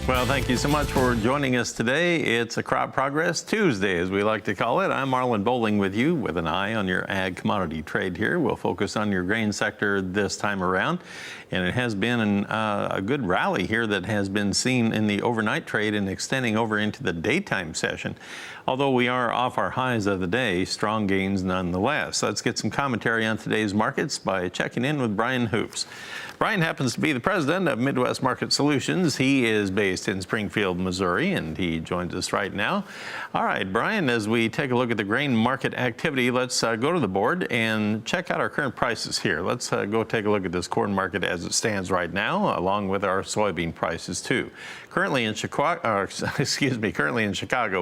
Well, thank you so much for joining us today. It's a Crop Progress Tuesday, as we like to call it. I'm Marlon Bowling with you with an eye on your ag commodity trade here. We'll focus on your grain sector this time around. And it has been a good rally here that has been seen in the overnight trade and extending over into the daytime session. Although we are off our highs of the day, strong gains nonetheless. Let's get some commentary on today's markets by checking in with Brian Hoops. Brian happens to be the president of Midwest Market Solutions. He is based in Springfield, Missouri, and he joins us right now. All right, Brian, as we take a look at the grain market activity, let's go to the board and check out our current prices here. Let's go take a look at this corn market as it stands right now, along with our soybean prices too. Currently in Chicago,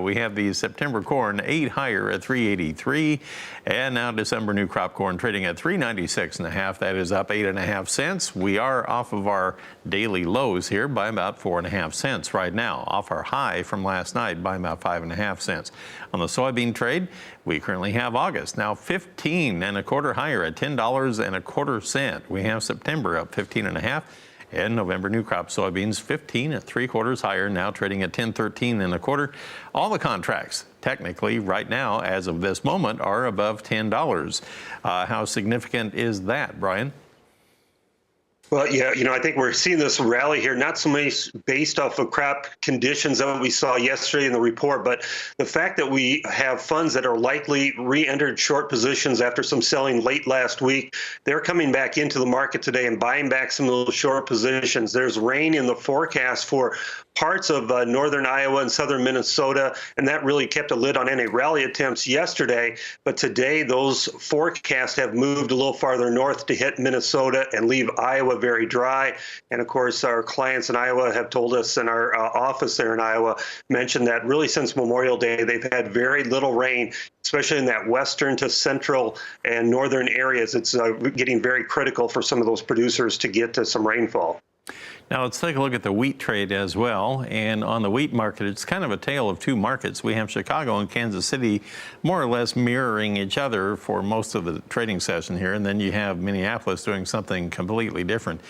we have the September corn 8 higher at 383, and now December new crop corn trading at 396.5. That is up 8.5 cents. We are off of our daily lows here by about 4.5 cents right now, off our high from last night by about 5.5 cents. On the soybean trade, we currently have August now 15 1/4 higher at $10 1/4. We have September up 15.5. And November new crop soybeans 15 3/4 higher, now trading at 10.13 1/4. All the contracts technically right now, as of this moment, are above $10. How significant is that, Brian? Well, yeah, I think we're seeing this rally here, not so much based off of crop conditions that we saw yesterday in the report, but the fact that we have funds that are likely re-entered short positions after some selling late last week. They're coming back into the market today and buying back some of those short positions. There's rain in the forecast for parts of northern Iowa and southern Minnesota, and that really kept a lid on any rally attempts yesterday. But today, those forecasts have moved a little farther north to hit Minnesota and leave Iowa very dry. And of course, our clients in Iowa have told us, and our office there in Iowa mentioned that really since Memorial Day, they've had very little rain, especially in that western to central and northern areas. It's getting very critical for some of those producers to get to some rainfall. Now let's take a look at the wheat trade as well. And on the wheat market, it's kind of a tale of two markets. We have Chicago and Kansas City more or less mirroring each other for most of the trading session here. And then you have Minneapolis doing something completely different.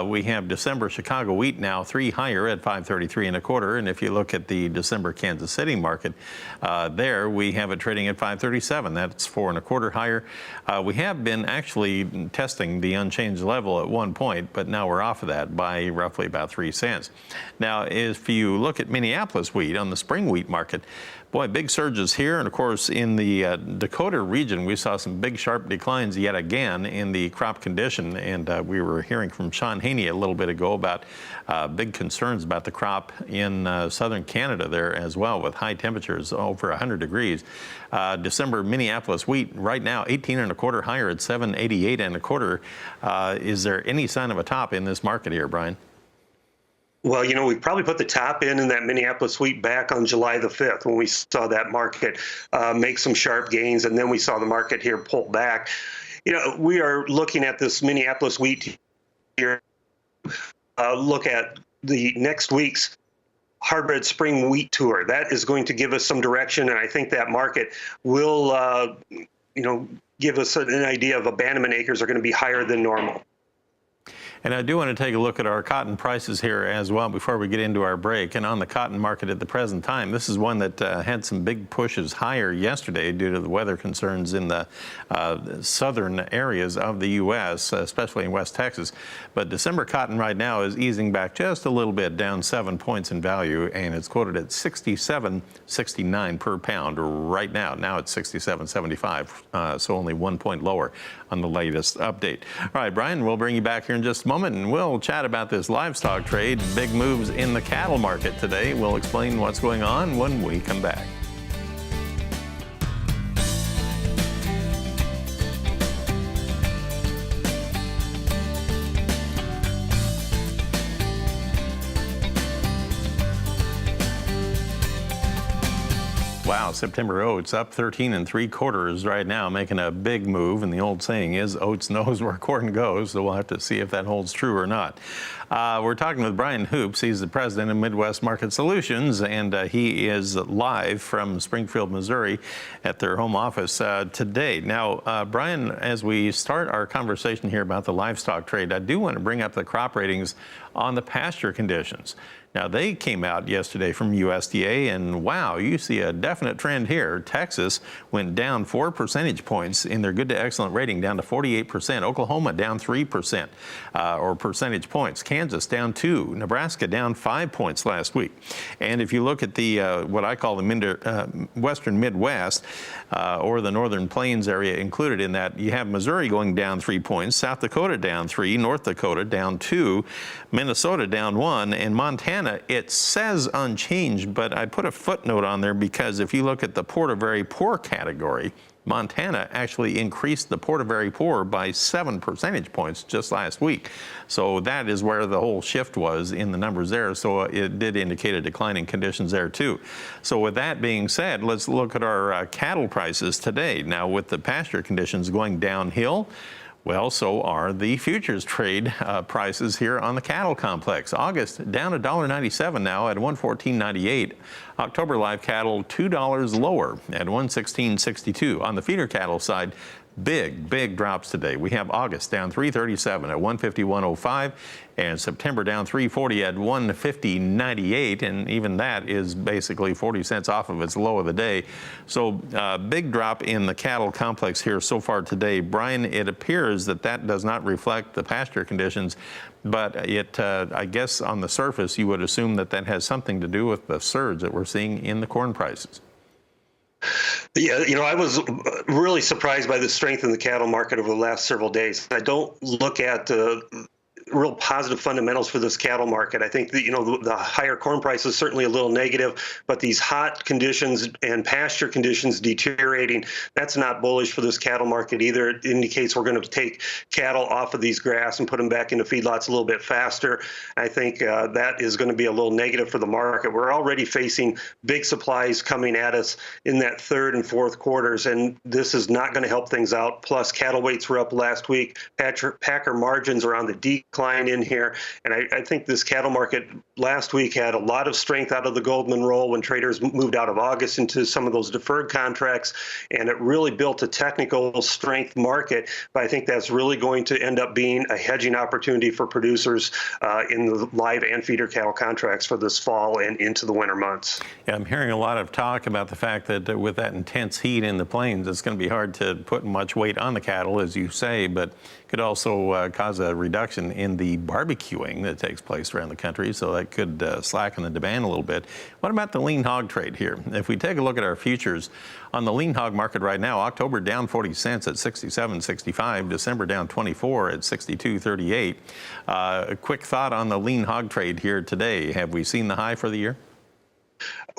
We have December Chicago wheat now 3 higher at 5.33 1/4. And if you look at the December Kansas City market, there we have it trading at 5.37. That's 4 1/4 higher. We have been actually testing the unchanged level at one point, but now we're off of that by roughly about 3 cents. Now, if you look at Minneapolis wheat on the spring wheat market, boy, big surges here. And of course, in the Dakota region, we saw some big sharp declines yet again in the crop condition. And we were hearing from Sean Haney a little bit ago about big concerns about the crop in southern Canada there as well, with high temperatures over 100 degrees. December Minneapolis wheat right now 18 1/4 higher at 7.88 1/4. Is there any sign of a top in this market here, Brian? Well, we probably put the top in that Minneapolis wheat back on July the 5th when we saw that market make some sharp gains, and then we saw the market here pull back. We are looking at this Minneapolis wheat here. Look at the next week's hybrid spring wheat tour. That is going to give us some direction, and I think that market will, give us an idea of abandonment acres are going to be higher than normal. And I do want to take a look at our cotton prices here as well before we get into our break. And on the cotton market at the present time, this is one that had some big pushes higher yesterday due to the weather concerns in the southern areas of the U.S., especially in West Texas. But December cotton right now is easing back just a little bit, down 7 points in value, and it's quoted at $67.69 per pound right now. Now it's $67.75, so only 1 point lower on the latest update. All right, Brian, we'll bring you back here in just a moment, and we'll chat about this livestock trade, big moves in the cattle market today. We'll explain what's going on when we come back. Wow, September oats up 13 3/4 right now, making a big move. And the old saying is, oats knows where corn goes. So we'll have to see if that holds true or not. We're talking with Brian Hoops. He's the president of Midwest Market Solutions, and he is live from Springfield, Missouri at their home office today. Now, Brian, as we start our conversation here about the livestock trade, I do want to bring up the crop ratings on the pasture conditions. Now, they came out yesterday from USDA, and wow, you see a definite trend here. Texas went down 4 percentage points in their good to excellent rating, down to 48%. Oklahoma down 3% or percentage points. Kansas down 2. Nebraska down 5 points last week. And if you look at the what I call the Western Midwest or the Northern Plains area included in that, you have Missouri going down 3 points, South Dakota down 3, North Dakota down 2, Minnesota down 1, and Montana, it says unchanged, but I put a footnote on there because if you look at the Port of Very Poor category, Montana actually increased the Port of Very Poor by 7 percentage points just last week. So that is where the whole shift was in the numbers there. So it did indicate a decline in conditions there too. So with that being said, let's look at our cattle prices today. Now with the pasture conditions going downhill, well, so are the futures trade prices here on the cattle complex. August down $1.97 now at $114.98. October live cattle $2 lower at $116.62. On the feeder cattle side, big drops today. We have August down $3.37 at $151.05, and September down $3.40 at $150.98, and even that is basically 40 cents off of its low of the day. So big drop in the cattle complex here so far today. Brian, it appears that that does not reflect the pasture conditions, but it, I guess on the surface, you would assume that that has something to do with the surge that we're seeing in the corn prices. Yeah, I was really surprised by the strength in the cattle market over the last several days. I don't look at real positive fundamentals for this cattle market. I think that, the higher corn price is certainly a little negative, but these hot conditions and pasture conditions deteriorating, that's not bullish for this cattle market either. It indicates we're going to take cattle off of these grass and put them back into feedlots a little bit faster. I think that is going to be a little negative for the market. We're already facing big supplies coming at us in that third and fourth quarters, and this is not going to help things out. Plus, cattle weights were up last week. Packer margins are on the decline in here, and I think this cattle market last week had a lot of strength out of the Goldman roll when traders moved out of August into some of those deferred contracts, and it really built a technical strength market. But I think that's really going to end up being a hedging opportunity for producers in the live and feeder cattle contracts for this fall and into the winter months. Yeah, I'm hearing a lot of talk about the fact that with that intense heat in the plains, it's going to be hard to put much weight on the cattle, as you say, but could also cause a reduction in the barbecuing that takes place around the country, so that could slacken the demand a little bit. What about the lean hog trade here? If we take a look at our futures on the lean hog market right now, October down 40 cents at 67.65, December down 24 at 62.38. A quick thought on the lean hog trade here today. Have we seen the high for the year?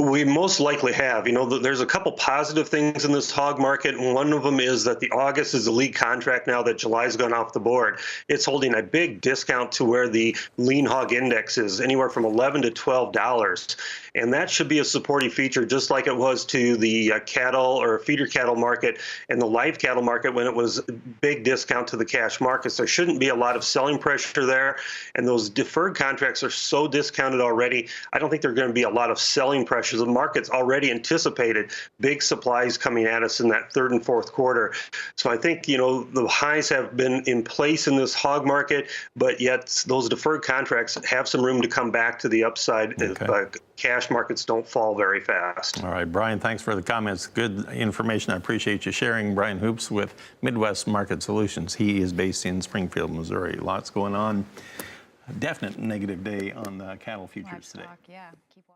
We most likely have. There's a couple positive things in this hog market, and one of them is that the August is the lead contract now that July's gone off the board. It's holding a big discount to where the lean hog index is, anywhere from $11 to $12. And that should be a supportive feature, just like it was to the cattle or feeder cattle market and the live cattle market when it was a big discount to the cash markets. There shouldn't be a lot of selling pressure there. And those deferred contracts are so discounted already, I don't think there are going to be a lot of selling pressure. The market's already anticipated big supplies coming at us in that third and fourth quarter. So I think, the highs have been in place in this hog market, but yet those deferred contracts have some room to come back to the upside if cash markets don't fall very fast. All right, Brian, thanks for the comments. Good information. I appreciate you sharing. Brian Hoops with Midwest Market Solutions. He is based in Springfield, Missouri. Lots going on. Definite negative day on the cattle futures today. Yeah. Keep